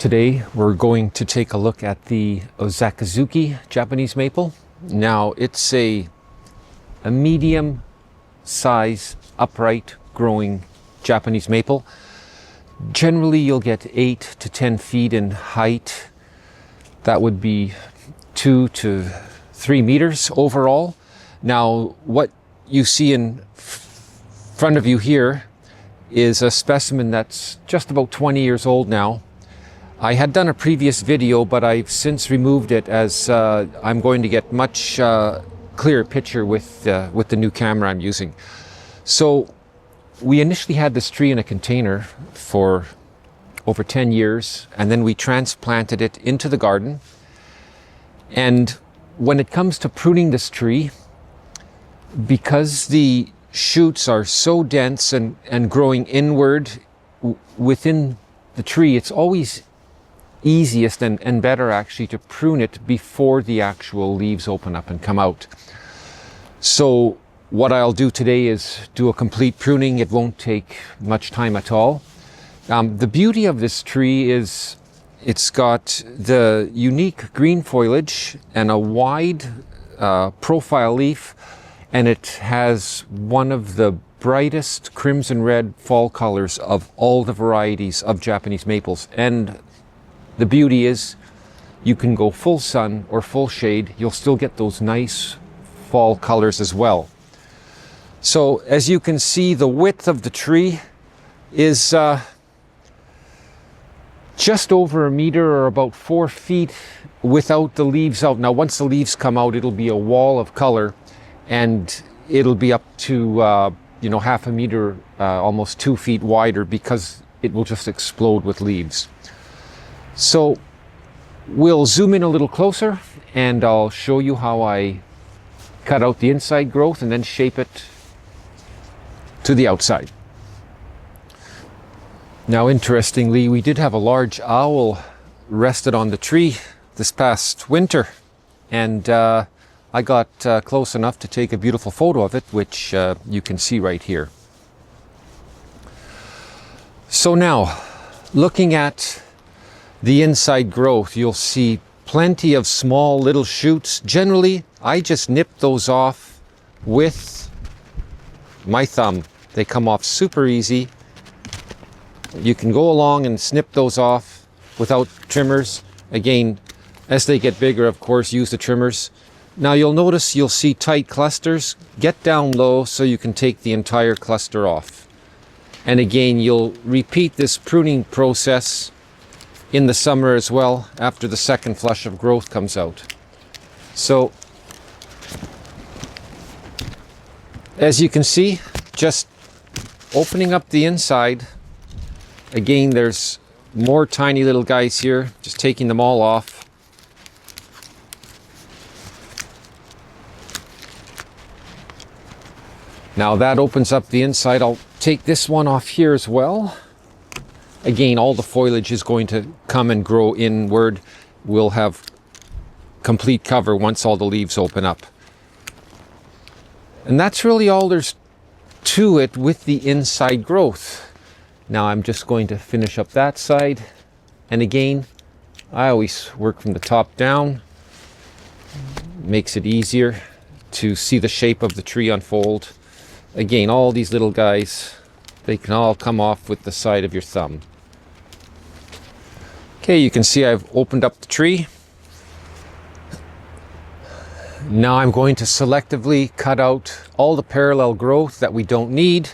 Today we're going to take a look at the Osakazuki Japanese maple. Now it's a medium size upright growing Japanese maple. Generally you'll get 8 to 10 feet in height. That would be 2 to 3 meters overall. Now what you see in front of you here is a specimen that's just about 20 years old now. I had done a previous video, but I've since removed it as I'm going to get much clearer picture with the new camera I'm using. So we initially had this tree in a container for over 10 years, and then we transplanted it into the garden. And when it comes to pruning this tree, because the shoots are so dense and growing inward within the tree, it's always easiest and better actually to prune it before the actual leaves open up and come out. So what I'll do today is do a complete pruning. It won't take much time at all. The beauty of this tree is it's got the unique green foliage and a wide profile leaf, and it has one of the brightest crimson red fall colors of all the varieties of Japanese maples. And the beauty is you can go full sun or full shade, you'll still get those nice fall colors as well. So as you can see, the width of the tree is just over a meter, or about 4 feet without the leaves out. Now once the leaves come out, it'll be a wall of color, and it'll be up to half a meter, almost 2 feet wider, because it will just explode with leaves. So we'll zoom in a little closer and I'll show you how I cut out the inside growth and then shape it to the outside. Now interestingly, we did have a large owl rested on the tree this past winter, and I got close enough to take a beautiful photo of it, which you can see right here. So now, looking at the inside growth, you'll see plenty of small little shoots. Generally, I just nip those off with my thumb. They come off super easy. You can go along and snip those off without trimmers. Again, as they get bigger, of course, use the trimmers. Now you'll notice you'll see tight clusters. Get down low so you can take the entire cluster off. And again, you'll repeat this pruning process in the summer as well, after the second flush of growth comes out. So as you can see, just opening up the inside, again there's more tiny little guys here, just taking them all off. Now that opens up the inside. I'll take this one off here as well. Again, all the foliage is going to come and grow inward. We'll have complete cover once all the leaves open up. And that's really all there's to it with the inside growth. Now I'm just going to finish up that side. And again, I always work from the top down. Makes it easier to see the shape of the tree unfold. Again, all these little guys, they can all come off with the side of your thumb. Okay, you can see I've opened up the tree. Now I'm going to selectively cut out all the parallel growth that we don't need,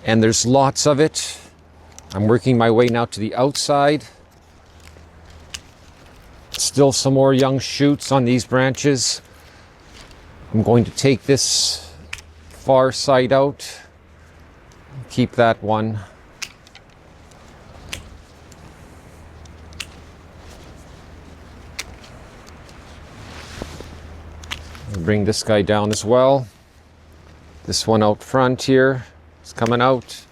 and there's lots of it. I'm working my way now to the outside. Still some more young shoots on these branches. I'm going to take this far side out, keep that one. Bring this guy down as well. This one out front here is coming out.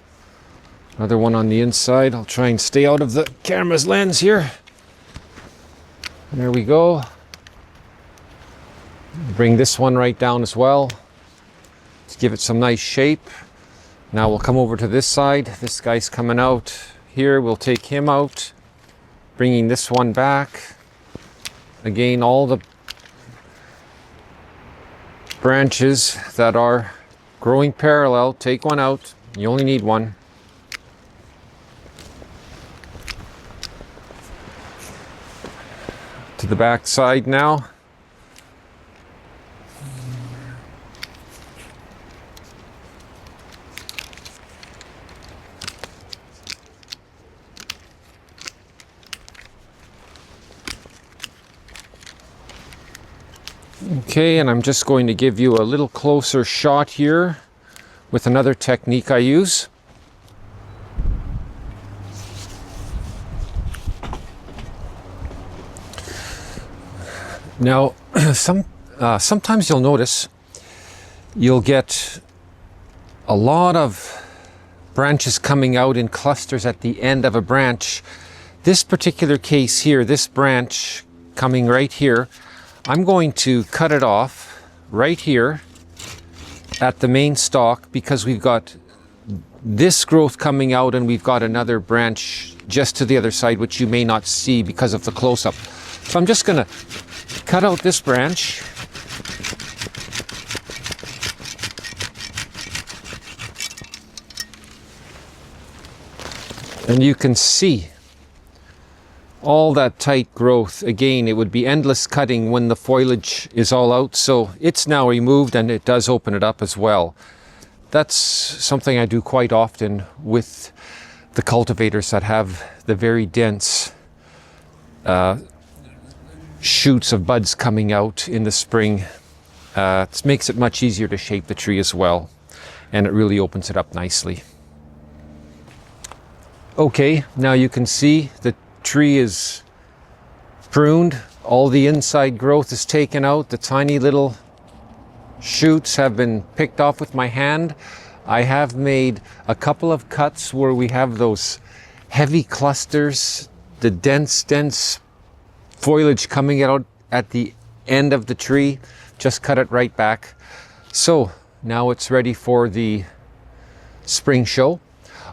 Another one on the inside. I'll try and stay out of the camera's lens here. There we go. Bring this one right down as well. Let's give it some nice shape. Now we'll come over to this side. This guy's coming out here. We'll take him out. bringing this one back. Again, all the branches that are growing parallel, take one out. You only need one. To the back side now. Okay, and I'm just going to give you a little closer shot here with another technique I use. Now, sometimes you'll notice you'll get a lot of branches coming out in clusters at the end of a branch. This particular case here, this branch coming right here, I'm going to cut it off right here at the main stalk because we've got this growth coming out and we've got another branch just to the other side which you may not see because of the close-up. So I'm just going to cut out this branch. And you can see all that tight growth. Again, it would be endless cutting when the foliage is all out, so it's now removed and it does open it up as well. That's something I do quite often with the cultivators that have the very dense shoots of buds coming out in the spring. It makes it much easier to shape the tree as well, and it really opens it up nicely. Okay, now you can see the tree is pruned. All the inside growth is taken out. The tiny little shoots have been picked off with my hand. I have made a couple of cuts where we have those heavy clusters, the dense foliage coming out at the end of the tree. Just cut it right back. So now it's ready for the spring show.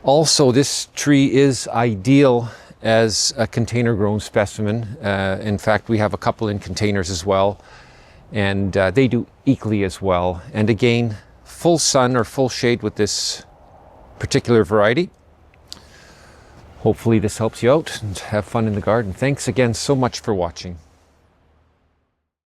Also, this tree is ideal as a container grown specimen. In fact, we have a couple in containers as well, and they do equally as well. And again, full sun or full shade with this particular variety. Hopefully this helps you out and have fun in the garden. Thanks again so much for watching.